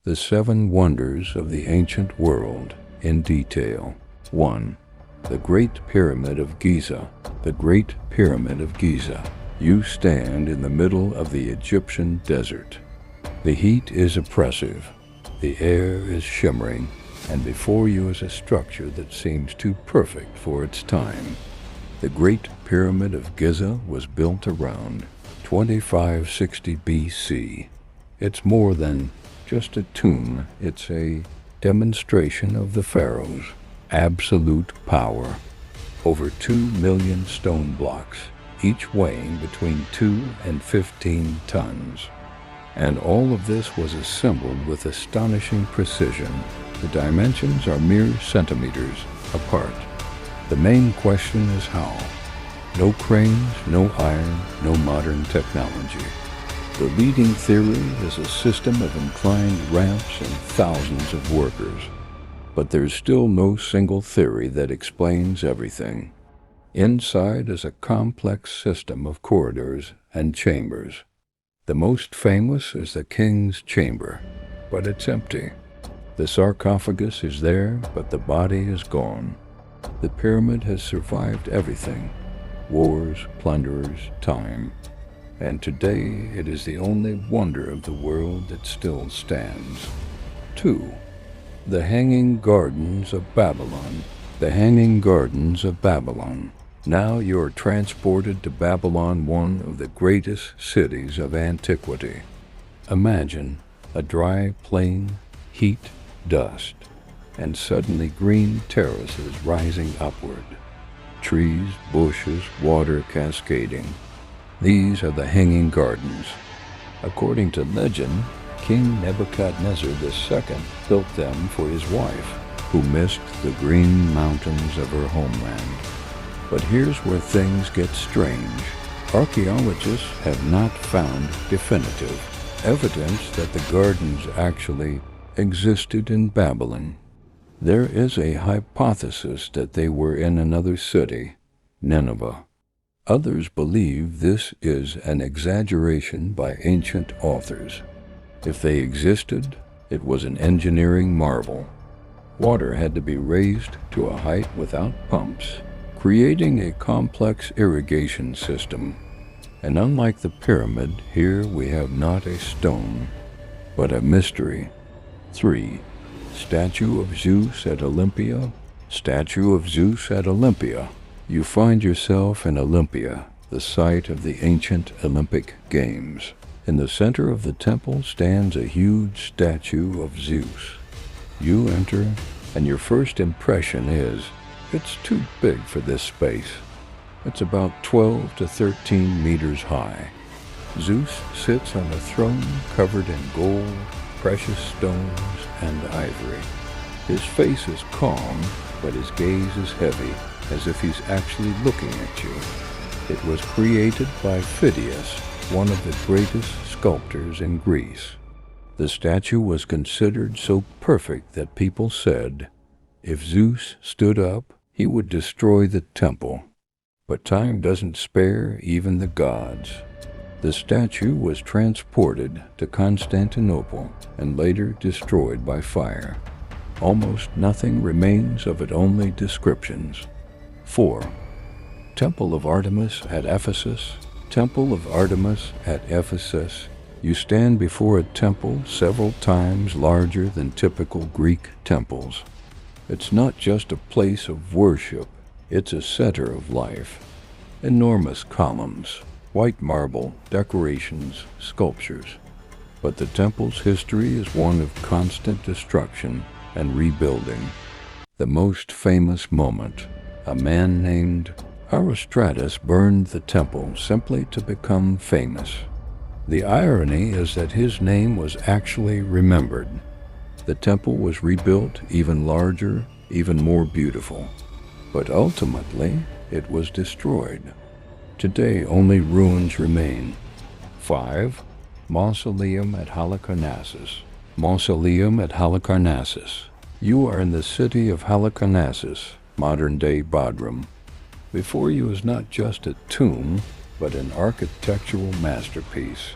The 7 wonders of the ancient world in detail. 1. The Great Pyramid of Giza. The Great Pyramid of Giza. You stand in the middle of the Egyptian desert. The heat is oppressive, the air is shimmering, and before you is a structure that seems too perfect for its time. The Great Pyramid of Giza was built around 2560 BC. It's more than just a tomb, it's a demonstration of the pharaoh's absolute power. Over 2 million stone blocks, each weighing between 2 and 15 tons. And all of this was assembled with astonishing precision. The dimensions are mere centimeters apart. The main question is how. No cranes, no iron, no modern technology. The leading theory is a system of inclined ramps and thousands of workers. But there's still no single theory that explains everything. Inside is a complex system of corridors and chambers. The most famous is the king's chamber, but it's empty. The sarcophagus is there, but the body is gone. The pyramid has survived everything: wars, plunderers, time. And today it is the only wonder of the world that still stands. 2. The Hanging Gardens of Babylon. The Hanging Gardens of Babylon. Now you're transported to Babylon, one of the greatest cities of antiquity. Imagine a dry plain, heat, dust, and suddenly green terraces rising upward. Trees, bushes, water cascading. These are the Hanging Gardens. According to legend, King Nebuchadnezzar II built them for his wife, who missed the green mountains of her homeland. But here's where things get strange. Archaeologists have not found definitive evidence that the gardens actually existed in Babylon. There is a hypothesis that they were in another city, Nineveh. Others believe this is an exaggeration by ancient authors. If they existed, it was an engineering marvel. Water had to be raised to a height without pumps, creating a complex irrigation system. And unlike the pyramid, here we have not a stone, but a mystery. 3. Statue of Zeus at Olympia. Statue of Zeus at Olympia. You find yourself in Olympia, the site of the ancient Olympic Games. In the center of the temple stands a huge statue of Zeus. You enter, and your first impression is, it's too big for this space. It's about 12 to 13 meters high. Zeus sits on a throne covered in gold, precious stones, and ivory. His face is calm, but his gaze is heavy, as if he's actually looking at you. It was created by Phidias, one of the greatest sculptors in Greece. The statue was considered so perfect that people said, if Zeus stood up, he would destroy the temple. But time doesn't spare even the gods. The statue was transported to Constantinople and later destroyed by fire. Almost nothing remains of it, only descriptions. 4. Temple of Artemis at Ephesus. Temple of Artemis at Ephesus. You stand before a temple several times larger than typical Greek temples. It's not just a place of worship, it's a center of life. Enormous columns, white marble, decorations, sculptures. But the temple's history is one of constant destruction and rebuilding. The most famous moment, a man named Herostratus burned the temple simply to become famous. The irony is that his name was actually remembered. The temple was rebuilt even larger, even more beautiful. But ultimately, it was destroyed. Today, only ruins remain. 5. Mausoleum at Halicarnassus. Mausoleum at Halicarnassus. You are in the city of Halicarnassus, modern-day Bodrum. Before you is not just a tomb, but an architectural masterpiece.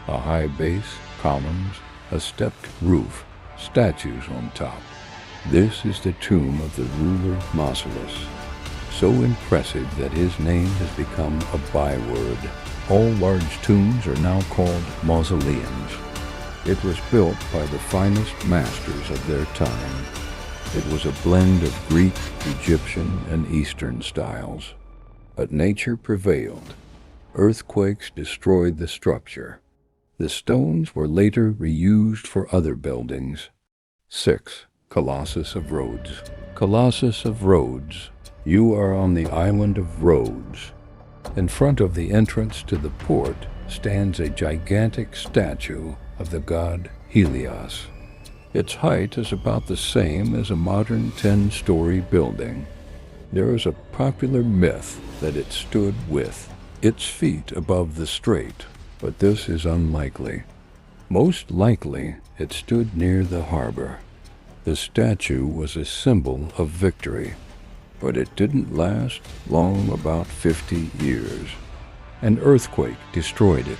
A high base, columns, a stepped roof, statues on top. This is the tomb of the ruler Mausolus, so impressive that his name has become a byword. All large tombs are now called mausoleums. It was built by the finest masters of their time. It was a blend of Greek, Egyptian, and Eastern styles. But nature prevailed. Earthquakes destroyed the structure. The stones were later reused for other buildings. 6. Colossus of Rhodes. Colossus of Rhodes. You are on the island of Rhodes. In front of the entrance to the port stands a gigantic statue of the god Helios. Its height is about the same as a modern 10-story building. There is a popular myth that it stood with its feet above the strait, but this is unlikely. Most likely, it stood near the harbor. The statue was a symbol of victory, but it didn't last long, about 50 years. An earthquake destroyed it,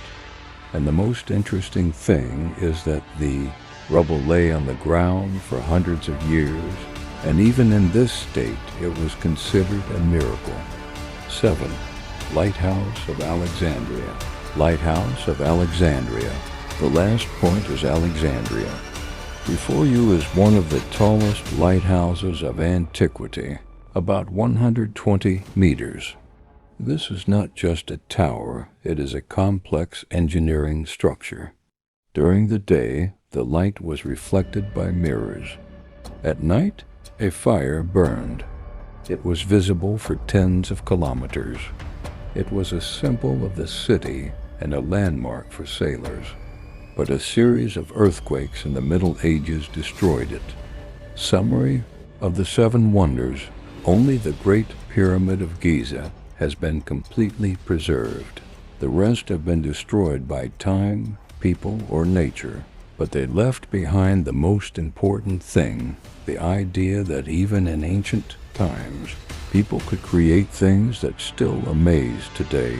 and the most interesting thing is that the rubble lay on the ground for hundreds of years, and even in this state it was considered a miracle. 7. Lighthouse of Alexandria. Lighthouse of Alexandria. The last point is Alexandria. Before you is one of the tallest lighthouses of antiquity, about 120 meters. This is not just a tower, it is a complex engineering structure. During the day, the light was reflected by mirrors. At night, a fire burned. It was visible for tens of kilometers. It was a symbol of the city and a landmark for sailors. But a series of earthquakes in the Middle Ages destroyed it. Summary of the 7 wonders: only the Great Pyramid of Giza has been completely preserved. The rest have been destroyed by time, people, or nature. But they left behind the most important thing, the idea that even in ancient times, people could create things that still amaze today.